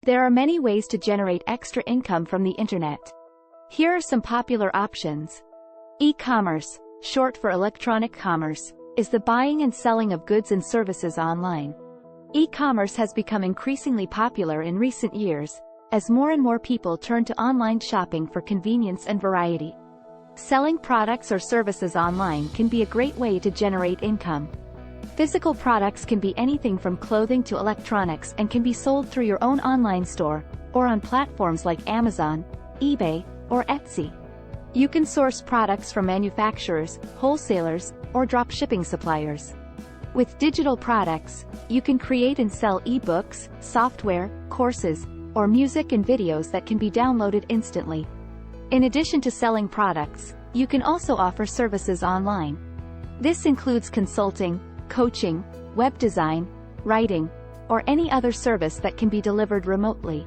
There are many ways to generate extra income from the internet. Here are some popular options. E-commerce, short for electronic commerce, is the buying and selling of goods and services online. E-commerce has become increasingly popular in recent years, as more and more people turn to online shopping for convenience and variety. Selling products or services online can be a great way to generate income. Physical products can be anything from clothing to electronics and can be sold through your own online store, or on platforms like Amazon, eBay, or Etsy. You can source products from manufacturers, wholesalers, or drop-shipping suppliers. With digital products, you can create and sell e-books, software, courses, or music and videos that can be downloaded instantly. In addition to selling products, you can also offer services online. This includes consulting, coaching, web design, writing, or any other service that can be delivered remotely.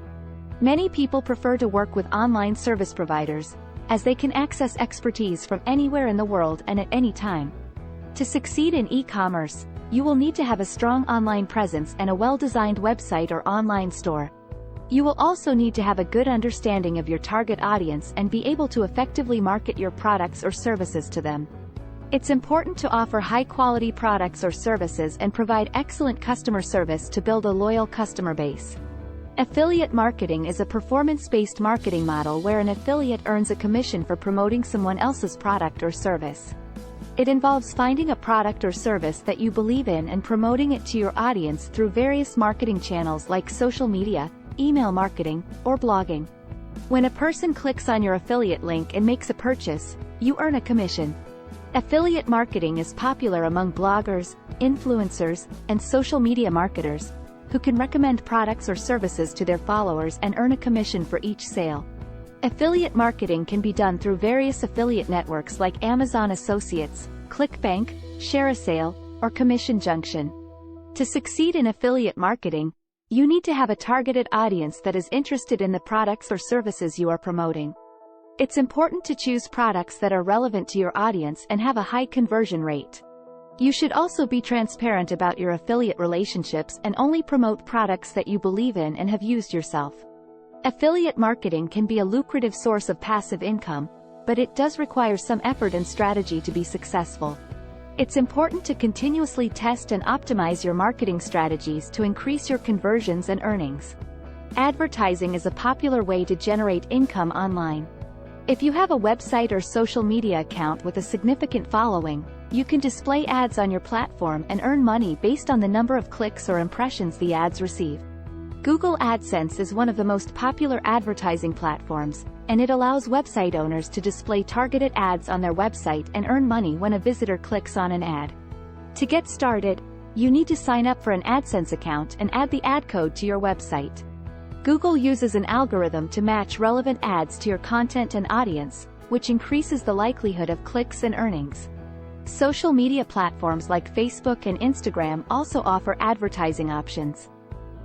Many people prefer to work with online service providers, as they can access expertise from anywhere in the world and at any time. To succeed in e-commerce, you will need to have a strong online presence and a well-designed website or online store. You will also need to have a good understanding of your target audience and be able to effectively market your products or services to them. It's important to offer high-quality products or services and provide excellent customer service to build a loyal customer base. Affiliate marketing is a performance-based marketing model where an affiliate earns a commission for promoting someone else's product or service. It involves finding a product or service that you believe in and promoting it to your audience through various marketing channels like social media, email marketing, or blogging. When a person clicks on your affiliate link and makes a purchase, you earn a commission. Affiliate marketing is popular among bloggers, influencers, and social media marketers, who can recommend products or services to their followers and earn a commission for each sale. Affiliate marketing can be done through various affiliate networks like Amazon Associates, ClickBank, ShareASale, or Commission Junction. To succeed in affiliate marketing, you need to have a targeted audience that is interested in the products or services you are promoting. It's important to choose products that are relevant to your audience and have a high conversion rate. You should also be transparent about your affiliate relationships and only promote products that you believe in and have used yourself. Affiliate marketing can be a lucrative source of passive income, but it does require some effort and strategy to be successful. It's important to continuously test and optimize your marketing strategies to increase your conversions and earnings. Advertising is a popular way to generate income online. If you have a website or social media account with a significant following, you can display ads on your platform and earn money based on the number of clicks or impressions the ads receive. Google AdSense is one of the most popular advertising platforms, and it allows website owners to display targeted ads on their website and earn money when a visitor clicks on an ad. To get started, you need to sign up for an AdSense account and add the ad code to your website. Google uses an algorithm to match relevant ads to your content and audience, which increases the likelihood of clicks and earnings. Social media platforms like Facebook and Instagram also offer advertising options.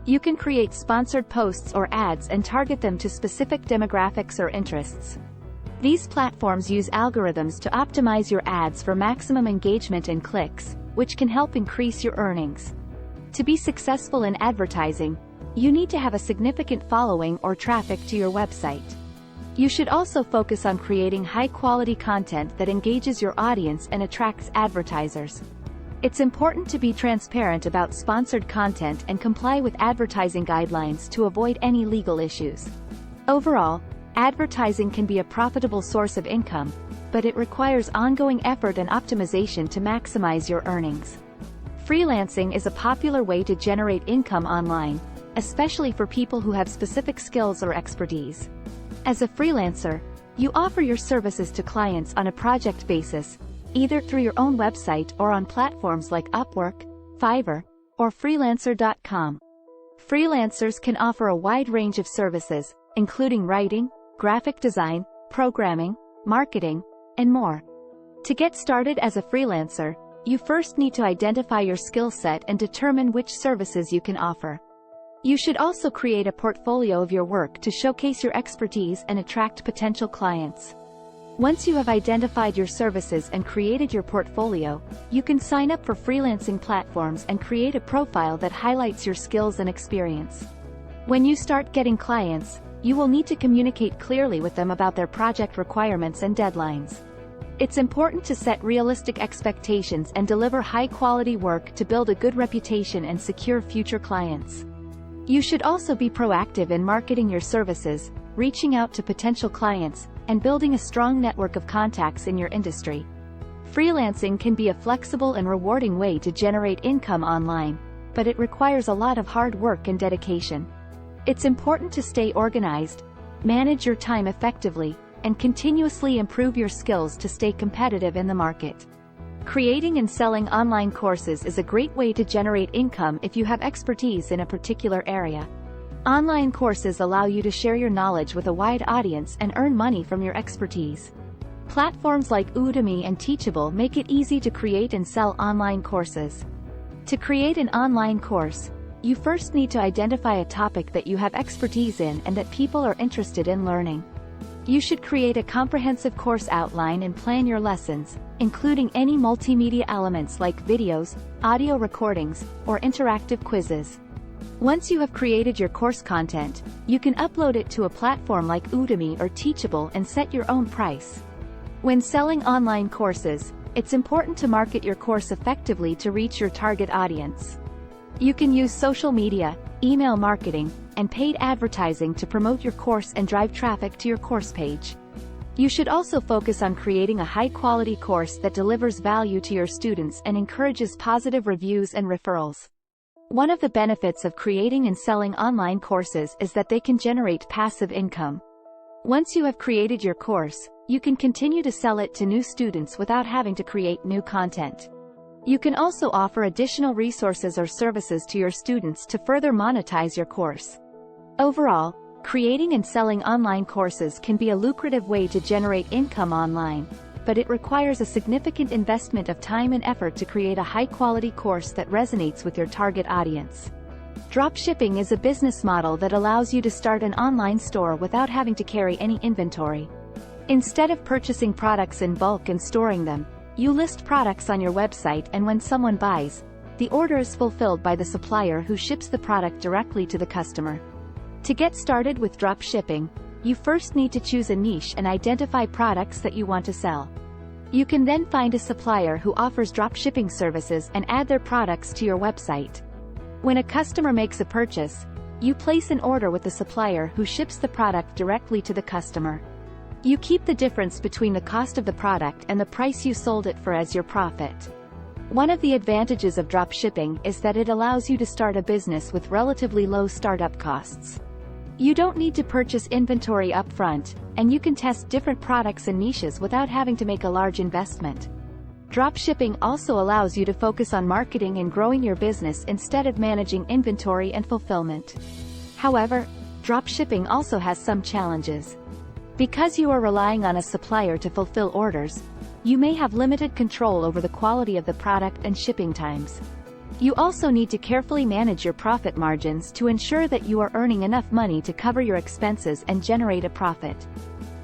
You can create sponsored posts or ads and target them to specific demographics or interests. These platforms use algorithms to optimize your ads for maximum engagement and clicks, which can help increase your earnings. To be successful in advertising, you need to have a significant following or traffic to your website. You should also focus on creating high-quality content that engages your audience and attracts advertisers. It's important to be transparent about sponsored content and comply with advertising guidelines to avoid any legal issues. Overall, advertising can be a profitable source of income, but it requires ongoing effort and optimization to maximize your earnings. Freelancing is a popular way to generate income online, especially for people who have specific skills or expertise. As a freelancer, you offer your services to clients on a project basis, either through your own website or on platforms like Upwork, Fiverr, or Freelancer.com. Freelancers can offer a wide range of services, including writing, graphic design, programming, marketing, and more. To get started as a freelancer, you first need to identify your skill set and determine which services you can offer. You should also create a portfolio of your work to showcase your expertise and attract potential clients. Once you have identified your services and created your portfolio, you can sign up for freelancing platforms and create a profile that highlights your skills and experience. When you start getting clients, you will need to communicate clearly with them about their project requirements and deadlines. It's important to set realistic expectations and deliver high-quality work to build a good reputation and secure future clients. You should also be proactive in marketing your services, reaching out to potential clients, and building a strong network of contacts in your industry. Freelancing can be a flexible and rewarding way to generate income online, but it requires a lot of hard work and dedication. It's important to stay organized, manage your time effectively, and continuously improve your skills to stay competitive in the market. Creating and selling online courses is a great way to generate income if you have expertise in a particular area. Online courses allow you to share your knowledge with a wide audience and earn money from your expertise. Platforms like Udemy and Teachable make it easy to create and sell online courses. To create an online course, you first need to identify a topic that you have expertise in and that people are interested in learning. You should create a comprehensive course outline and plan your lessons, including any multimedia elements like videos, audio recordings, or interactive quizzes. Once you have created your course content, you can upload it to a platform like Udemy or Teachable and set your own price. When selling online courses, it's important to market your course effectively to reach your target audience. You can use social media, email marketing, and paid advertising to promote your course and drive traffic to your course page. You should also focus on creating a high-quality course that delivers value to your students and encourages positive reviews and referrals. One of the benefits of creating and selling online courses is that they can generate passive income. Once you have created your course, you can continue to sell it to new students without having to create new content. You can also offer additional resources or services to your students to further monetize your course. Overall, creating and selling online courses can be a lucrative way to generate income online, but it requires a significant investment of time and effort to create a high-quality course that resonates with your target audience. Dropshipping is a business model that allows you to start an online store without having to carry any inventory. Instead of purchasing products in bulk and storing them, you list products on your website, and when someone buys, the order is fulfilled by the supplier who ships the product directly to the customer. To get started with dropshipping, you first need to choose a niche and identify products that you want to sell. You can then find a supplier who offers dropshipping services and add their products to your website. When a customer makes a purchase, you place an order with the supplier who ships the product directly to the customer. You keep the difference between the cost of the product and the price you sold it for as your profit. One of the advantages of dropshipping is that it allows you to start a business with relatively low startup costs. You don't need to purchase inventory upfront, and you can test different products and niches without having to make a large investment. Dropshipping also allows you to focus on marketing and growing your business instead of managing inventory and fulfillment. However, dropshipping also has some challenges. Because you are relying on a supplier to fulfill orders, you may have limited control over the quality of the product and shipping times. You also need to carefully manage your profit margins to ensure that you are earning enough money to cover your expenses and generate a profit.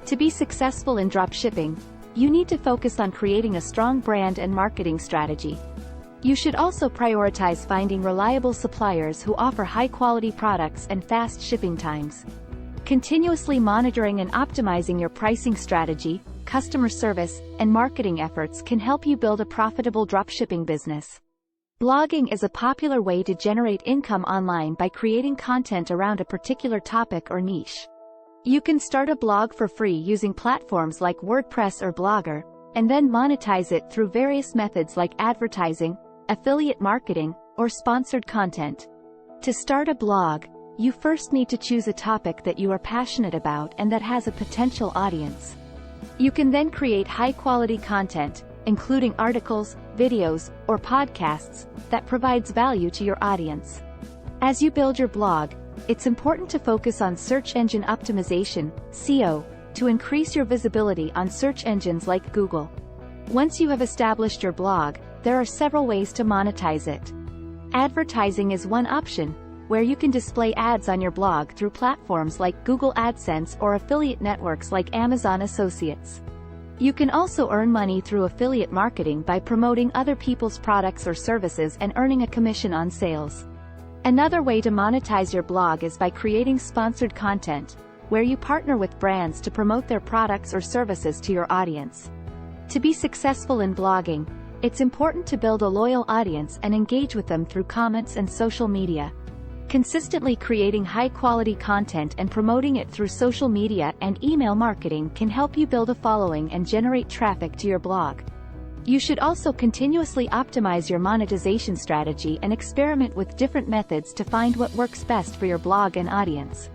To be successful in dropshipping, you need to focus on creating a strong brand and marketing strategy. You should also prioritize finding reliable suppliers who offer high-quality products and fast shipping times. Continuously monitoring and optimizing your pricing strategy, customer service, and marketing efforts can help you build a profitable dropshipping business. Blogging is a popular way to generate income online by creating content around a particular topic or niche. You can start a blog for free using platforms like WordPress or Blogger, and then monetize it through various methods like advertising, affiliate marketing, or sponsored content. To start a blog, you first need to choose a topic that you are passionate about and that has a potential audience. You can then create high-quality content, including articles, videos, or podcasts, that provides value to your audience. As you build your blog, it's important to focus on search engine optimization, SEO, to increase your visibility on search engines like Google. Once you have established your blog, there are several ways to monetize it. Advertising is one option, where you can display ads on your blog through platforms like Google AdSense or affiliate networks like Amazon Associates. You can also earn money through affiliate marketing by promoting other people's products or services and earning a commission on sales. Another way to monetize your blog is by creating sponsored content, where you partner with brands to promote their products or services to your audience. To be successful in blogging, it's important to build a loyal audience and engage with them through comments and social media. Consistently creating high-quality content and promoting it through social media and email marketing can help you build a following and generate traffic to your blog. You should also continuously optimize your monetization strategy and experiment with different methods to find what works best for your blog and audience.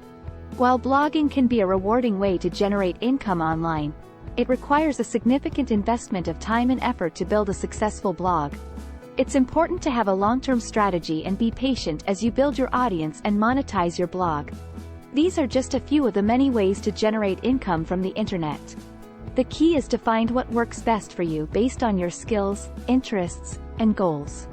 While blogging can be a rewarding way to generate income online, it requires a significant investment of time and effort to build a successful blog. It's important to have a long-term strategy and be patient as you build your audience and monetize your blog. These are just a few of the many ways to generate income from the internet. The key is to find what works best for you based on your skills, interests, and goals.